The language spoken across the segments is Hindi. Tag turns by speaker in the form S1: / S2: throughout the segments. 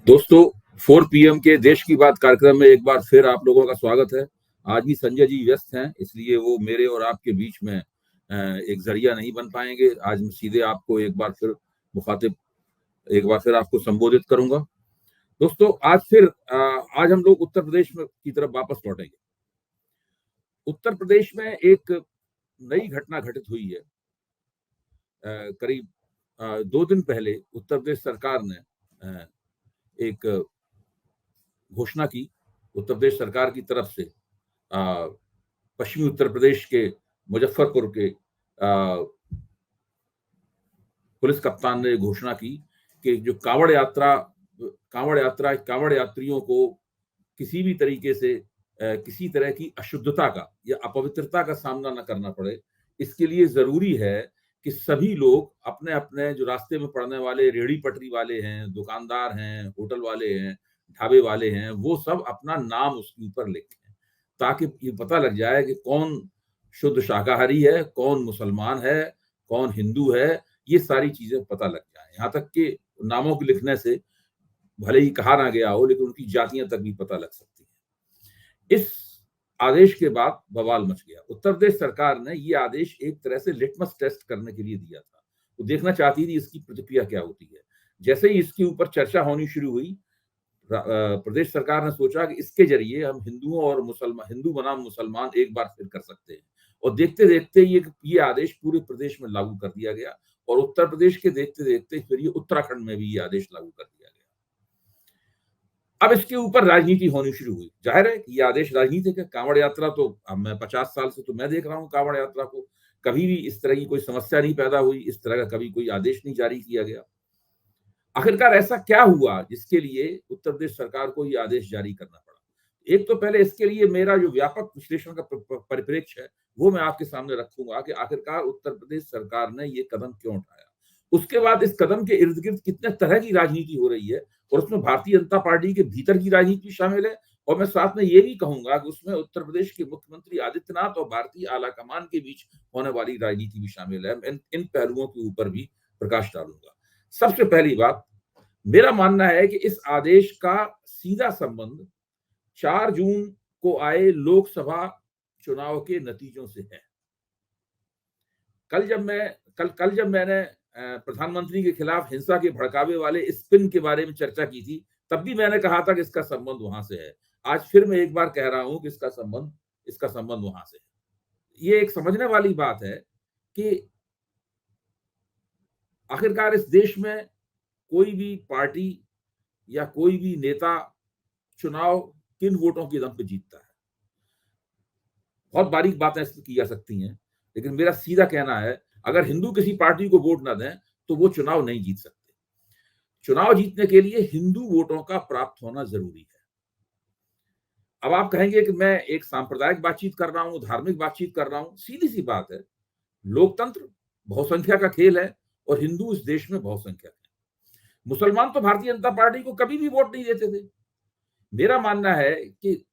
S1: दोस्तों, 4 पीएम के देश की बात कार्यक्रम में एक बार फिर आप लोगों का स्वागत है। आज भी संजय जी व्यस्त हैं, इसलिए वो मेरे और आपके बीच में एक ज़रिया नहीं बन पाएँगे। आज मैं सीधे आपको एक बार फिर आपको संबोधित करूँगा। दोस्तों, आज हम लोग उत्तर प्रदेश में की तरफ वापस लौटेंगे। उत्तर प्रदेश में एक नई घटना घटित हुई है। करीब 2 दिन पहले उत्तर प्रदेश सरकार ने एक घोषणा की। उत्तर प्रदेश सरकार की तरफ से पश्चिमी उत्तर प्रदेश के मुजफ्फरपुर के पुलिस कप्तान ने घोषणा की कि जो कांवड़ यात्रियों को किसी भी तरीके से किसी तरह की अशुद्धता का या अपवित्रता का सामना न करना पड़े। इसके लिए ज़रूरी है कि सभी लोग अपने-अपने जो रास्ते में पड़ने वाले रेहड़ी-पटरी वाले हैं, दुकानदार हैं, होटल वाले हैं, ढाबे वाले हैं, वो सब अपना नाम उसके ऊपर लिखें, ताकि ये पता लग जाए कि कौन शुद्ध शाकाहारी है, कौन मुसलमान है, कौन हिंदू है, ये सारी चीज़ें पता लग जाएँ। यहाँ तक कि नामों को लिखने से भले ही कहा ना गया हो, लेकिन उनकी जातियाँ तक भी पता लग सकती हैं। इस आदेश के बाद बवाल मच गया। उत्तर प्रदेश सरकार ने ये आदेश एक तरह से लिटमस टेस्ट करने के लिए दिया था। वो देखना चाहती थी इसकी प्रतिक्रिया क्या होती है। जैसे ही इसके ऊपर चर्चा होनी शुरू हुई, प्रदेश सरकार ने सोचा कि इसके ज़रिए हम हिंदू बनाम मुसलमान एक बार फिर कर सकते हैं। और देखते-देखते ये आदेश पूरे प्रदेश में लागू कर दिया गया और उत्तर प्रदेश के देखते-देखते फिर ये उत्तराखंड में भी ये आदेश लागू कर दिया गया। अब इसके ऊपर राजनीति होनी शुरू हुई। ज़ाहिर है कि ये आदेश राजनीतिक है। काँवड़ यात्रा तो अब मैं 50 साल से तो मैं देख रहा हूँ काँवड़ यात्रा को। कभी भी इस तरह की कोई समस्या नहीं पैदा हुई, इस तरह का कभी कोई आदेश नहीं जारी किया गया। आखिरकार ऐसा क्या हुआ जिसके लिए उत्तर प्रदेश सरकार को ये आदेश जारी करना पड़ा? एक तो पहले इसके लिए मेरा जो व्यापक विश्लेषण का परिप्रेक्ष्य है, वो मैं आपके सामने रखूँगा कि आखिरकार उत्तर प्रदेश सरकार ने ये कदम क्यों उठाया? उसके बाद इस कदम के इर्द-गिर्द कितने तरह की राजनीति हो रही है और उसमें भारतीय जनता पार्टी के भीतर की राजनीति भी शामिल है और मैं साथ में ये भी कहूँगा कि उसमें उत्तर प्रदेश के मुख्यमंत्री आदित्यनाथ और भारतीय आला-कमान के बीच होने वाली राजनीति भी शामिल है। मैं इन पहलुओं के ऊपर भी प्रकाश डालूँगा। सबसे पहली बात, मेरा मानना है कि इस आदेश का सीधा संबंध 4 जून को आए लोकसभा चुनाव के नतीजों से है। कल जब मैंने प्रधानमंत्री के खिलाफ हिंसा के भड़कावे वाले स्पिन के बारे में चर्चा की थी, तब भी मैंने कहा था कि इसका संबंध वहां से है। आज फिर मैं एक बार कह रहा हूं कि इसका संबंध वहां से है। ये एक समझने वाली बात है कि आखिरकार इस देश में कोई भी पार्टी या कोई भी नेता चुनाव किन वोटों के दम पे जीतता है। बहुत बारीक बातें इसमें की जा सकती हैं, लेकिन मेरा सीधा कहना है, अगर हिंदू किसी पार्टी को वोट ना दें, तो वो चुनाव नहीं जीत सकते। चुनाव जीतने के लिए हिंदू वोटों का प्राप्त होना ज़रूरी है। अब आप कहेंगे कि मैं एक सांप्रदायिक बातचीत कर रहा हूँ, धार्मिक बातचीत कर रहा हूँ, सीधी-सी बात है, लोकतंत्र बहुसंख्या का खेल है और हिंदू इस देश में बहुसंख्यक हैं। मुसलमान तो भारतीय जनता पार्टी को कभी भी वोट नहीं देते थे। मेरा मानना है कि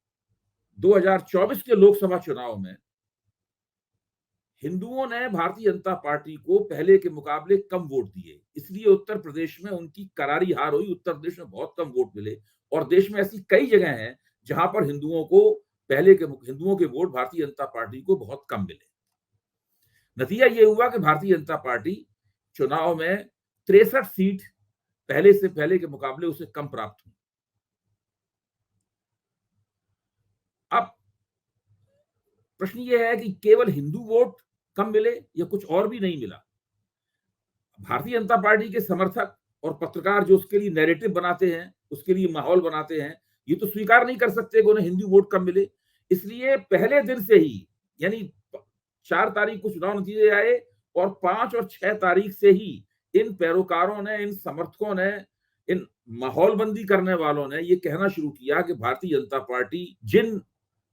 S1: 2024 के लोकसभा चुनाव में हिंदुओं ने भारतीय जनता पार्टी को पहले के मुकाबले कम वोट दिए, इसलिए उत्तर प्रदेश में उनकी करारी हार हुई। उत्तर प्रदेश में बहुत कम वोट मिले और देश में ऐसी कई जगह हैं जहां पर हिंदुओं के वोट भारतीय जनता पार्टी को बहुत कम मिले। नतीजा ये हुआ कि भारतीय जनता पार्टी चुनाव में 63 सीट पहले के मुकाबले उसे कम प्राप्त हुई। अब प्रश्न ये है कि केवल हिंदू वोट कम मिले या कुछ और भी नहीं मिला। भारतीय जनता पार्टी के समर्थक और पत्रकार जो उसके लिए नैरेटिव बनाते हैं, उसके लिए माहौल बनाते हैं, ये तो स्वीकार नहीं कर सकते कि उन्हें हिंदू वोट कम मिले। इसलिए पहले दिन से ही, यानी 4 तारीख को चुनाव नतीजे आए और 5 और 6 तारीख से ही इन पैरोकारों ने, इन समर्थकों ने, इन माहौलबंदी करने वालों ने ये कहना शुरू किया कि भारतीय जनता पार्टी जिन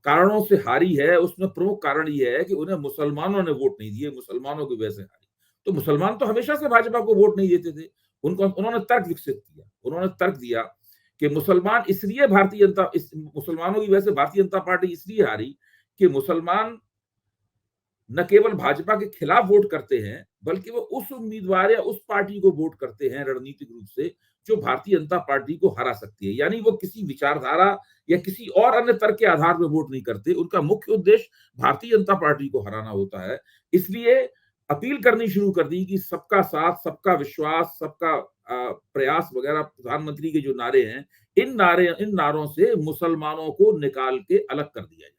S1: कारणों से हारी है, उसमें प्रमुख कारण ये है कि उन्हें मुसलमानों ने वोट नहीं दिए, मुसलमानों की वजह से हारी। तो मुसलमान तो हमेशा से भाजपा को वोट नहीं देते थे। उन्होंने तर्क विकसित किया। उन्होंने तर्क दिया कि मुसलमानों की वजह से भारतीय जनता पार्टी इसलिए हारी कि मुसलमान न केवल भाजपा के खिलाफ वोट करते हैं, बल्कि वो उस उम्मीदवार या उस पार्टी को वोट करते हैं रणनीतिक रूप से जो भारतीय जनता पार्टी को हरा सकती है। यानी वो किसी विचारधारा या किसी और अन्य तर्क के आधार पर वोट नहीं करते। उनका मुख्य उद्देश्य भारतीय जनता पार्टी को हराना होता है। इसलिए अपील करनी शुरू कर दी कि सबका साथ, सबका विश्वास, सबका प्रयास वगैरह प्रधानमंत्री के जो नारे हैं, इन नारों से मुसलमानों को निकाल के अलग कर दिया जाए।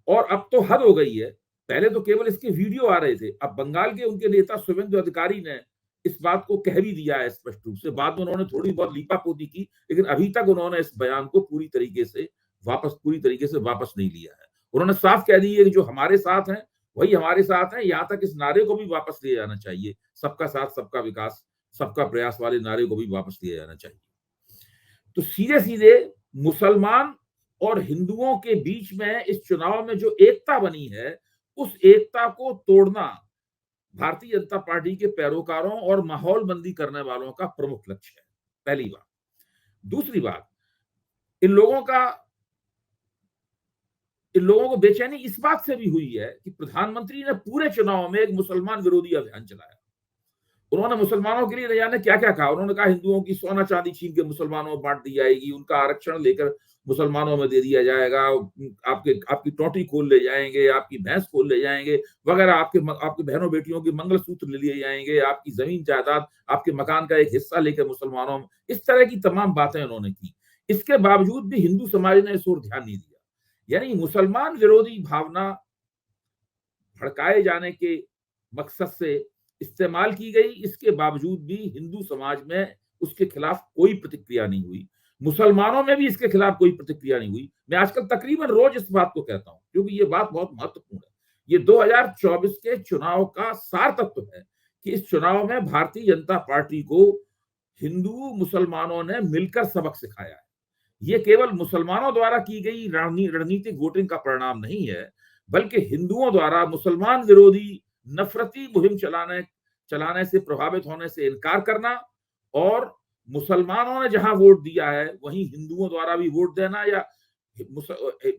S1: और अब तो हद हो गई है। पहले तो केवल इसके वीडियो आ रहे थे, अब बंगाल के उनके नेता शुभेंदु अधिकारी ने इस बात को कह भी दिया है स्पष्ट रूप से। बाद में उन्होंने थोड़ी बहुत लीपापोती की, लेकिन अभी तक उन्होंने इस बयान को पूरी तरीके से वापस नहीं लिया है। उन्होंने साफ कह दी है कि जो हमारे साथ हैं वही हमारे साथ हैं। यहां तक इस नारे को भी वापस लिया जाना चाहिए, सबका साथ, सबका विकास, सबका प्रयास वाले नारे को भी वापस लिया जाना चाहिए। तो सीधे सीधे मुसलमान और हिंदुओं के बीच में इस चुनाव में जो एकता बनी है, उस एकता को तोड़ना भारतीय जनता पार्टी के पैरोकारों और माहौल बंदी करने वालों का प्रमुख लक्ष्य है, पहली बात। दूसरी बात, इन लोगों का इन लोगों को बेचैनी इस बात से भी हुई है कि प्रधानमंत्री ने पूरे चुनाव में एक मुसलमान विरोधी अभियान चलाया। उन्होंने मुसलमानों के लिए न जाने क्या क्या कहा। उन्होंने कहा हिंदुओं की सोना चांदी छीन के मुसलमानों में बांट दी जाएगी, उनका आरक्षण लेकर मुसलमानों में दे दिया जाएगा, आपकी टोटी खोल ले जाएंगे, आपकी भैंस खोल ले जाएंगे वगैरह, आपके बहनों बेटियों के मंगलसूत्र ले लिए जाएंगे, आपकी जमीन जायदाद, आपके मकान का एक हिस्सा लेकर मुसलमानों में, इस तरह की तमाम बातें उन्होंने की। इसके बावजूद भी हिंदू समाज ने इस ओर ध्यान नहीं दिया। यानी मुसलमान विरोधी भावना भड़काए जाने के मकसद से इस्तेमाल की गई। इसके बावजूद भी हिंदू समाज में उसके खिलाफ कोई प्रतिक्रिया नहीं हुई, मुसलमानों में भी इसके खिलाफ कोई प्रतिक्रिया नहीं हुई। मैं आजकल तकरीबन रोज इस बात को कहता हूं, क्योंकि ये बात बहुत महत्वपूर्ण है। ये 2024 के चुनाव का सार तत्व है कि इस चुनाव में भारतीय जनता पार्टी को हिंदू मुसलमानों ने मिलकर सबक सिखाया है। ये केवल मुसलमानों द्वारा की गई रणनीतिक वोटिंग का परिणाम नहीं है, बल्कि हिंदुओं द्वारा मुसलमान विरोधी नफरती मुहिम चलाने से प्रभावित होने से इनकार करना, और मुसलमानों ने जहां वोट दिया है वहीं हिंदुओं द्वारा भी वोट देना, या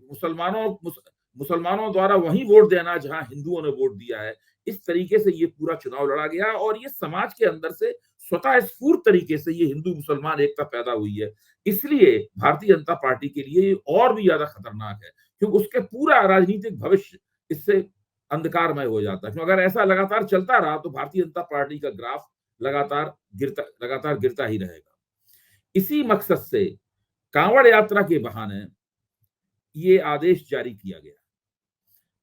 S1: मुसलमानों द्वारा वहीं वोट देना जहां हिंदुओं ने वोट दिया है। इस तरीके से ये पूरा चुनाव लड़ा गया और ये समाज के अंदर से स्वतः स्फूर्त तरीके से ये हिंदू मुसलमान एकता पैदा हुई है। इसलिए भारतीय जनता पार्टी के लिए ये और भी ज्यादा खतरनाक है, क्योंकि उसके पूरा राजनीतिक भविष्य इससे अंधकारमय हो जाता है। क्योंकि अगर ऐसा लगातार चलता रहा तो भारतीय जनता पार्टी का ग्राफ लगातार गिरता ही रहेगा। इसी मकसद से कांवड़ यात्रा के बहाने ये आदेश जारी किया गया।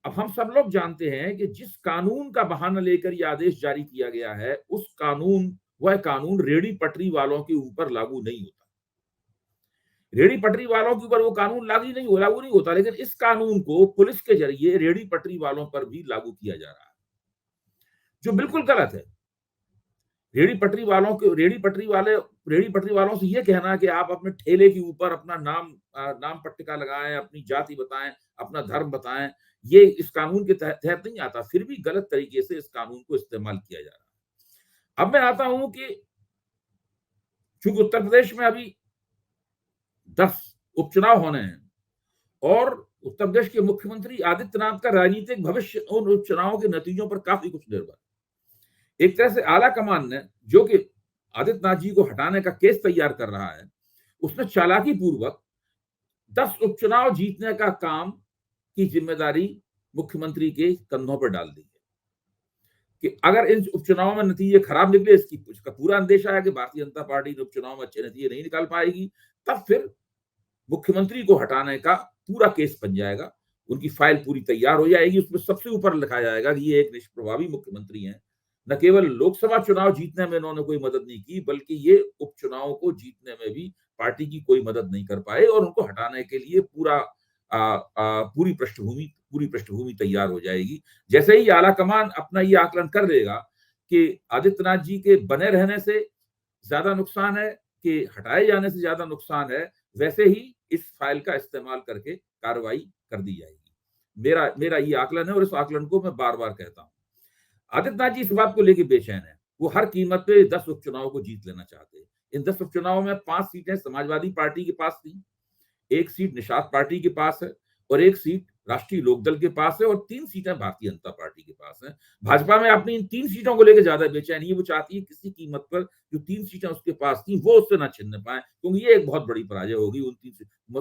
S1: अब हम सब लोग जानते हैं कि जिस कानून का बहाना लेकर यह आदेश जारी किया गया है, वह कानून रेहड़ी पटरी वालों के ऊपर लागू नहीं होता। रेहड़ी पटरी वालों के ऊपर वो कानून लागू नहीं होता, लेकिन इस कानून को पुलिस के जरिए रेहड़ी पटरी वालों पर भी लागू किया जा रहा है, जो बिल्कुल गलत है। रेहड़ी पटरी वालों से ये कहना कि आप अपने ठेले के ऊपर अपना नाम पट्टिका लगाएं, अपनी जाति बताएं, अपना धर्म बताएं, ये इस कानून के तहत नहीं आता। फिर भी गलत तरीके से इस कानून को इस्तेमाल किया जा रहा है। अब मैं आता हूं कि चूंकि उत्तर प्रदेश में अभी 10 उपचुनाव होने हैं और उत्तर प्रदेश के मुख्यमंत्री आदित्यनाथ का राजनीतिक भविष्य उन उपचुनावों के नतीजों पर काफी कुछ निर्भर है। एक तरह से आला कमान ने, जो कि आदित्यनाथ जी को हटाने का केस तैयार कर रहा है, उसने चालाकी पूर्वक 10 उपचुनाव जीतने का काम की जिम्मेदारी मुख्यमंत्री के कंधों पर डाल दी है कि अगर इन उपचुनावों में नतीजे खराब निकले, इसका पूरा अंदेशा है कि भारतीय जनता पार्टी उपचुनाव में अच्छे नतीजे नहीं निकाल पाएगी, तब फिर मुख्यमंत्री को हटाने का पूरा केस बन जाएगा। उनकी फाइल पूरी तैयार हो जाएगी, उसमें सबसे ऊपर लिखा जाएगा कि ये एक निष्प्रभावी मुख्यमंत्री हैं। न केवल लोकसभा चुनाव जीतने में इन्होंने कोई मदद नहीं की, बल्कि ये उपचुनावों को जीतने में भी पार्टी की कोई मदद नहीं कर पाए, और उनको हटाने के लिए पूरी पृष्ठभूमि तैयार हो जाएगी। जैसे ही आला कमान अपना ये आकलन कर लेगा कि आदित्यनाथ जी के बने रहने से ज्यादा नुकसान है कि हटाए जाने से ज्यादा नुकसान है, वैसे ही इस फाइल का इस्तेमाल करके कार्रवाई कर दी जाएगी। मेरा ये आकलन है और इस आकलन को मैं बार बार कहता हूं। आदित्यनाथ जी इस बात को लेकर बेचैन है। वो हर कीमत पे 10 उपचुनाव को जीत लेना चाहते हैं। इन 10 उपचुनावों में 5 सीटें समाजवादी पार्टी के पास थी, 1 सीट निषाद पार्टी के पास है और 1 सीट राष्ट्रीय लोकदल के पास है और 3 सीटें भारतीय जनता पार्टी के पास हैं। भाजपा में अपनी इन 3 सीटों को लेकर ज्यादा बेचैनी है। वो चाहती है किसी कीमत पर जो 3 सीटें उसके पास थी वो उससे ना छीनने पाए, क्योंकि ये एक बहुत बड़ी पराजय होगी उन 3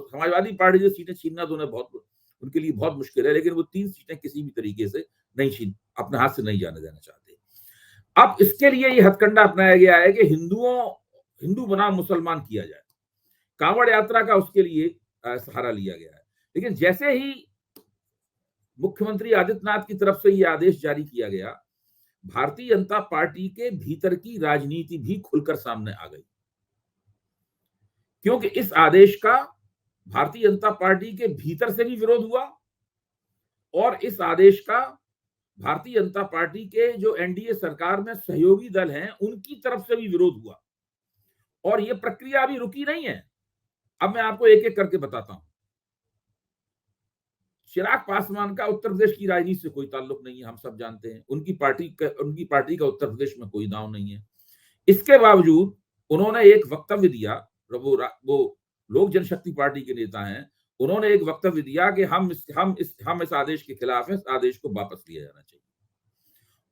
S1: समाजवादी पार्टी जो सीटें छीनना तो उन्हें बहुत उनके लिए बहुत मुश्किल है, लेकिन वो 3 सीटें किसी भी तरीके से नहीं अपने हाथ से नहीं जाने देना चाहते। अब इसके लिए ये हथकंडा अपनाया गया है कि हिंदू बनाम मुसलमान किया जाए। कांवड़ यात्रा का उसके लिए सहारा लिया गया है। लेकिन जैसे ही मुख्यमंत्री आदित्यनाथ की तरफ से ये आदेश जारी किया गया, भारतीय जनता पार्टी के भीतर की राजनीति भी खुलकर सामने आ गई, क्योंकि इस आदेश का भारतीय जनता पार्टी के भीतर से भी विरोध हुआ और इस आदेश का भारतीय जनता पार्टी के जो एनडीए सरकार में सहयोगी दल हैं उनकी तरफ से भी विरोध हुआ। और यह प्रक्रिया अभी रुकी नहीं है। अब मैं आपको एक एक करके बताता हूं। चिराग पासवान का उत्तर प्रदेश की राजनीति से कोई ताल्लुक नहीं है, हम सब जानते हैं। उनकी पार्टी का उत्तर प्रदेश में कोई दांव नहीं है। इसके बावजूद उन्होंने एक वक्तव्य दिया, वो लोक जनशक्ति पार्टी के नेता हैं, उन्होंने एक वक्तव्य दिया कि हम इस आदेश के खिलाफ हैं, इस आदेश को वापस लिया जाना चाहिए।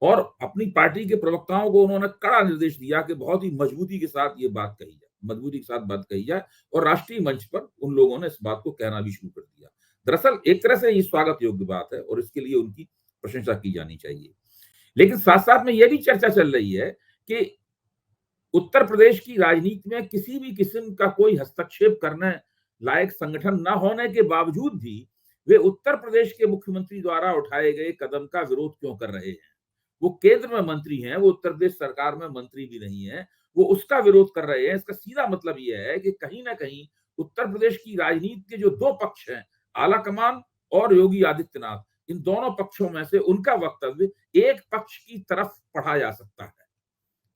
S1: और अपनी पार्टी के प्रवक्ताओं को उन्होंने कड़ा निर्देश दिया कि बहुत ही मजबूती के साथ ये बात कही जाए, और राष्ट्रीय मंच पर उन लोगों ने इस बात को कहना भी शुरू कर दिया। दरअसल एक तरह से ये स्वागत योग्य बात है और इसके लिए उनकी प्रशंसा की जानी चाहिए। लेकिन साथ साथ में यह भी चर्चा चल रही है कि उत्तर प्रदेश की राजनीति में किसी भी किस्म का कोई हस्तक्षेप करने लायक संगठन न होने के बावजूद भी वे उत्तर प्रदेश के मुख्यमंत्री द्वारा उठाए गए कदम का विरोध क्यों कर रहे हैं। वो केंद्र में मंत्री हैं, वो उत्तर प्रदेश सरकार में मंत्री भी नहीं है, वो उसका विरोध कर रहे हैं। इसका सीधा मतलब यह है कि कहीं ना कहीं उत्तर प्रदेश की राजनीति के जो दो पक्ष हैं, आला कमान और योगी आदित्यनाथ, इन दोनों पक्षों में से उनका वक्तव्य एक पक्ष की तरफ पढ़ा जा सकता है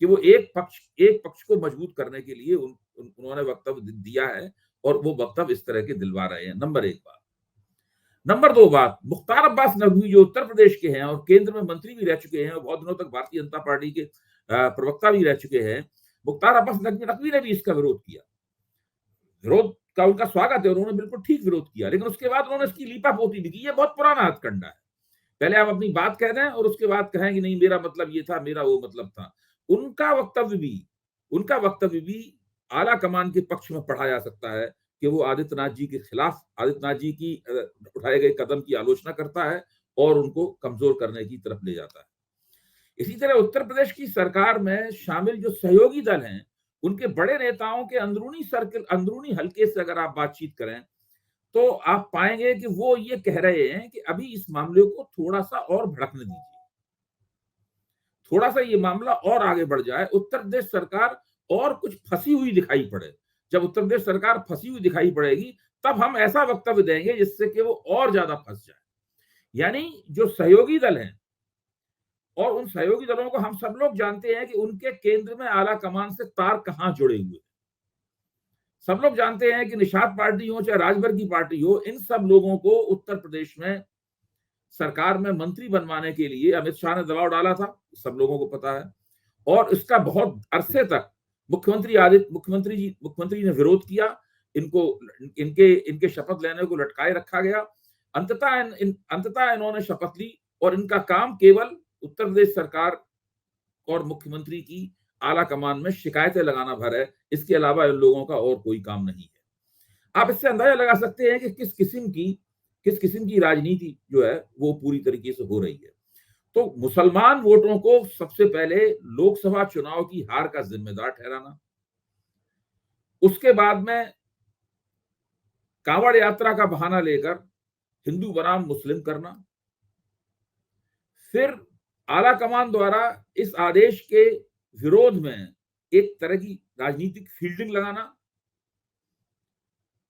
S1: कि वो एक पक्ष को मजबूत करने के लिए उन्होंने वक्तव्य दिया है और वो वक्तव्य इस तरह के दिलवा रहे हैं। नंबर 1 बात। नंबर 2 बात, मुख्तार अब्बास नकवी जो उत्तर प्रदेश के हैं और केंद्र में मंत्री भी रह चुके हैं और बहुत दिनों तक भारतीय जनता पार्टी के प्रवक्ता भी रह चुके हैं, मुख्तार अब्बास नकवी ने भी इसका विरोध किया। विरोध का उनका स्वागत है, उन्होंने बिल्कुल ठीक विरोध किया, लेकिन उसके बाद उन्होंने इसकी लीपापोती भी की। ये बहुत पुराना हथकंडा है। पहले आप अपनी बात कह दें और उसके बाद कहें कि नहीं मेरा मतलब ये था, मेरा वो मतलब था। उनका वक्तव्य भी आला कमान के पक्ष में पढ़ा जा सकता है कि वो आदित्यनाथ जी के खिलाफ, आदित्यनाथ जी की उठाए गए कदम की आलोचना करता है और उनको कमजोर करने की तरफ ले जाता है। इसी तरह उत्तर प्रदेश की सरकार में शामिल जो सहयोगी दल हैं, उनके बड़े नेताओं के अंदरूनी हल्के से अगर आप बातचीत करें तो आप पाएंगे कि वो ये कह रहे हैं कि अभी इस मामले को थोड़ा सा और भड़कने दीजिए, थोड़ा सा ये मामला और आगे बढ़ जाए, उत्तर प्रदेश सरकार और कुछ फंसी हुई दिखाई पड़े। जब उत्तर प्रदेश सरकार फंसी हुई दिखाई पड़ेगी तब हम ऐसा वक्तव्य देंगे जिससे कि वो और ज्यादा फंस जाए। यानी जो सहयोगी दल हैं, और उन सहयोगी दलों को हम सब लोग जानते हैं कि उनके केंद्र में आला कमान से तार कहां जुड़े हुए। सब लोग जानते हैं कि निषाद पार्टी हो चाहे राजभर की पार्टी हो, इन सब लोगों को उत्तर प्रदेश में सरकार में मंत्री बनवाने के लिए अमित शाह ने दबाव डाला था, सब लोगों को पता है। और इसका बहुत अरसे तक मुख्यमंत्री ने विरोध किया। इनके शपथ लेने को लटकाए रखा गया। अंततः इन्होंने शपथ ली और इनका काम केवल उत्तर प्रदेश सरकार और मुख्यमंत्री की आला कमान में शिकायतें लगाना भर है। इसके अलावा इन लोगों का और कोई काम नहीं है। आप इससे अंदाजा लगा सकते हैं कि किस किस्म की राजनीति जो है वो पूरी तरीके से हो रही है। तो मुसलमान वोटों को सबसे पहले लोकसभा चुनाव की हार का जिम्मेदार ठहराना, उसके बाद में कांवड़ यात्रा का बहाना लेकर हिंदू बनाम मुस्लिम करना, फिर आला कमान द्वारा इस आदेश के विरोध में एक तरह की राजनीतिक फील्डिंग लगाना।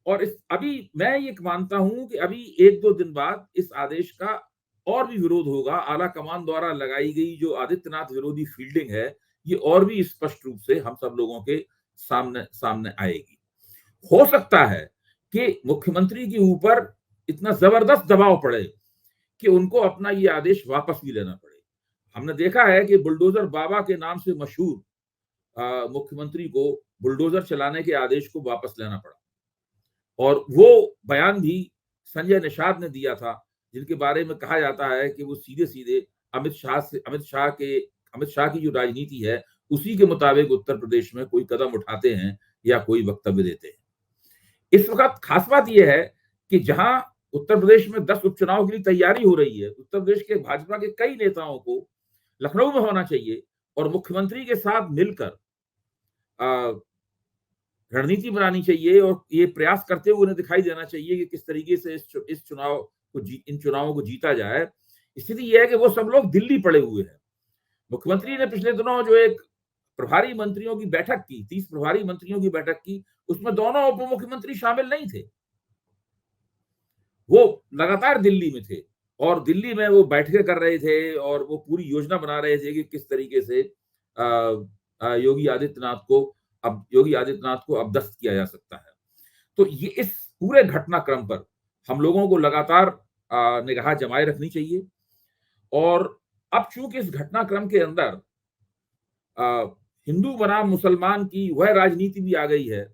S1: और अभी मैं ये मानता हूं कि अभी 1-2 दिन बाद इस आदेश का और भी विरोध होगा। आला कमान द्वारा लगाई गई जो आदित्यनाथ विरोधी फील्डिंग है, ये और भी स्पष्ट रूप से हम सब लोगों के सामने आएगी। हो सकता है कि मुख्यमंत्री के ऊपर इतना जबरदस्त दबाव पड़े कि उनको अपना ये आदेश वापस भी लेना पड़े। हमने देखा है कि बुलडोजर बाबा के नाम से मशहूर मुख्यमंत्री को बुलडोजर चलाने के आदेश को वापस लेना पड़ा, और वो बयान भी संजय निषाद ने दिया था जिनके बारे में कहा जाता है कि वो सीधे-सीधे अमित शाह की जो राजनीति है, उसी के मुताबिक उत्तर प्रदेश में कोई कदम उठाते हैं या कोई वक्तव्य देते हैं। इस वक़्त खास बात ये है कि जहां उत्तर प्रदेश में 10 उपचुनाव के लिए तैयारी हो रही है, उत्तर प्रदेश के भाजपा के कई नेताओं को लखनऊ में होना चाहिए और मुख्यमंत्री के साथ मिलकर अ, रणनीति बनानी चाहिए और ये प्रयास करते हुए उन्हें दिखाई देना चाहिए कि किस तरीके से इन चुनावों को जीता जाए। स्थिति ये है कि वो सब लोग दिल्ली पड़े हुए हैं। मुख्यमंत्री ने पिछले दिनों जो एक प्रभारी मंत्रियों की बैठक की, 30 प्रभारी मंत्रियों की बैठक की, उसमें दोनों उप मुख्यमंत्री शामिल नहीं थे। वो लगातार दिल्ली में थे और दिल्ली में वो बैठकें कर रहे थे और वो पूरी योजना बना रहे थे कि किस तरीके से योगी आदित्यनाथ को अपदस्थ किया जा सकता है। तो ये इस पूरे घटनाक्रम पर हम लोगों को लगातार निगाह जमाए रखनी चाहिए और अब चूंकि इस घटनाक्रम के अंदर हिंदू बनाम मुसलमान की वह राजनीति भी आ गई है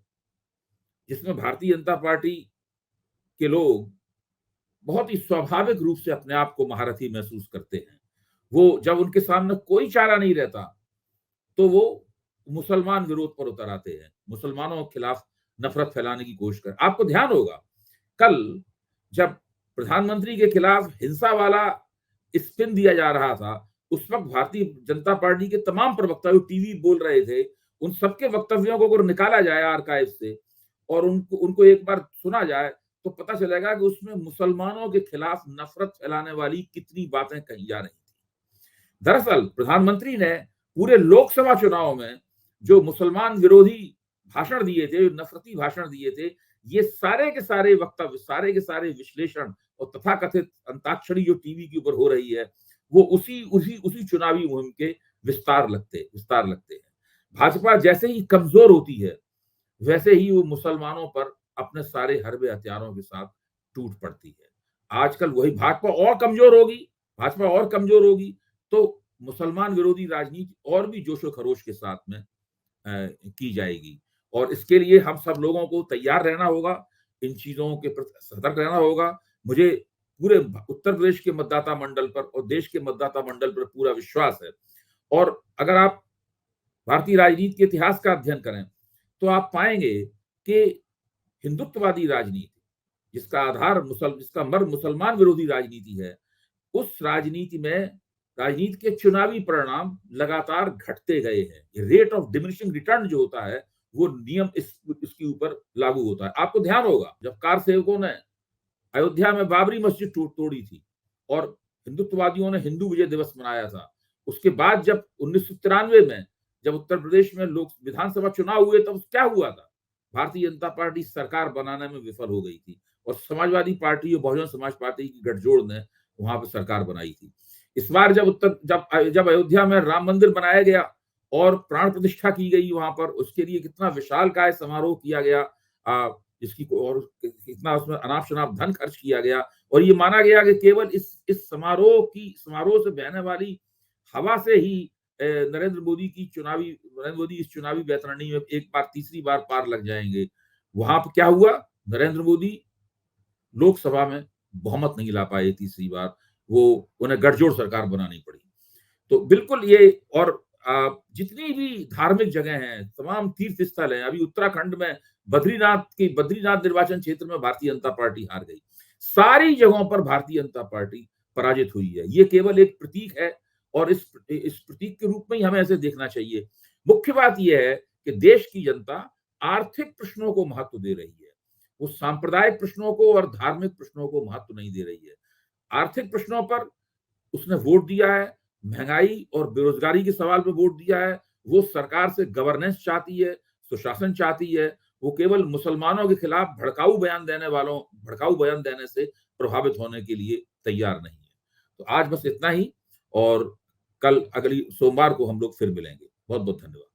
S1: जिसमें भारतीय जनता पार्टी के लोग बहुत ही स्वाभाविक रूप से अपने आप को महारथी महसूस करते हैं। वो जब उनके सामने कोई चारा नहीं रहता तो वो मुसलमान विरोध पर उतर आते हैं, मुसलमानों के खिलाफ नफरत फैलाने की कोशिश कर। आपको ध्यान होगा कल जब प्रधानमंत्री के खिलाफ हिंसा वाला स्पिन दिया जा रहा था, उस वक्त भारतीय जनता पार्टी के तमाम प्रवक्ता जो टीवी बोल रहे थे, उन सबके वक्तव्यों को अगर निकाला जाए आर्काइव से और उनको एक बार सुना जाए तो पता चलेगा कि उसमें मुसलमानों के खिलाफ नफरत फैलाने वाली कितनी बातें कही जा रही थी। दरअसल प्रधानमंत्री ने पूरे लोकसभा चुनाव में जो मुसलमान विरोधी भाषण दिए थे, नफरती भाषण दिए थे, ये सारे के सारे वक्तव्य, सारे के सारे विश्लेषण और तथाकथित अंताक्षरी जो टीवी के ऊपर हो रही है, वो उसी चुनावी मुहिम के विस्तार लगते हैं। भाजपा जैसे ही कमजोर होती है, वैसे ही वो मुसलमानों पर अपने सारे हरबे हथियारों के साथ टूट पड़ती है। आजकल वही भाजपा और कमजोर होगी तो मुसलमान विरोधी राजनीति और भी जोशो खरोश के साथ में की जाएगी और इसके लिए हम सब लोगों को तैयार रहना होगा, इन चीजों के प्रति सतर्क रहना होगा। मुझे पूरे उत्तर प्रदेश के मतदाता मंडल पर और देश के मतदाता मंडल पर पूरा विश्वास है और अगर आप भारतीय राजनीति के इतिहास का अध्ययन करें तो आप पाएंगे कि हिंदुत्ववादी राजनीति जिसका मर्म मुसलमान विरोधी राजनीति है, उस राजनीति के चुनावी परिणाम लगातार घटते गए हैं। रेट ऑफ डिमिनिशिंग रिटर्न जो होता है वो नियम इसके ऊपर लागू होता है। आपको ध्यान होगा जब कार सेवकों ने अयोध्या में बाबरी मस्जिद तोड़ी थी और हिंदुत्ववादियों ने हिंदू विजय दिवस मनाया था, उसके बाद जब 1993 में जब उत्तर प्रदेश में लोक विधानसभा चुनाव हुए तब क्या हुआ था? भारतीय जनता पार्टी सरकार बनाने में विफल हो गई थी और समाजवादी पार्टी और बहुजन समाज पार्टी की गठजोड़ ने वहां पर सरकार बनाई थी। इस बार जब अयोध्या में राम मंदिर बनाया गया और प्राण प्रतिष्ठा की गई वहां पर, उसके लिए कितना विशालकाय समारोह किया गया, और कितना उसमें अनाप शनाप धन खर्च किया गया और ये माना गया कि केवल इस समारोह से बहने वाली हवा से ही नरेंद्र मोदी इस चुनावी बैतरणी में तीसरी बार पार लग जाएंगे। वहां पर क्या हुआ? नरेंद्र मोदी लोकसभा में बहुमत नहीं ला पाए तीसरी बार, वो उन्हें गठजोड़ सरकार बनानी पड़ी। तो बिल्कुल ये और जितनी भी धार्मिक जगह हैं, तमाम तीर्थ स्थल हैं, अभी उत्तराखंड में बद्रीनाथ निर्वाचन क्षेत्र में भारतीय जनता पार्टी हार गई। सारी जगहों पर भारतीय जनता पार्टी पराजित हुई है। ये केवल एक प्रतीक है और इस प्रतीक के रूप में ही हमें ऐसे देखना चाहिए। मुख्य बात यह है कि देश की जनता आर्थिक प्रश्नों को महत्व दे रही है, वो सांप्रदायिक प्रश्नों को और धार्मिक प्रश्नों को महत्व नहीं दे रही है। आर्थिक प्रश्नों पर उसने वोट दिया है, महंगाई और बेरोजगारी के सवाल पे वोट दिया है। वो सरकार से गवर्नेंस चाहती है, सुशासन चाहती है। वो केवल मुसलमानों के खिलाफ भड़काऊ बयान देने से प्रभावित होने के लिए तैयार नहीं है। तो आज बस इतना ही और कल अगली सोमवार को हम लोग फिर मिलेंगे। बहुत बहुत धन्यवाद।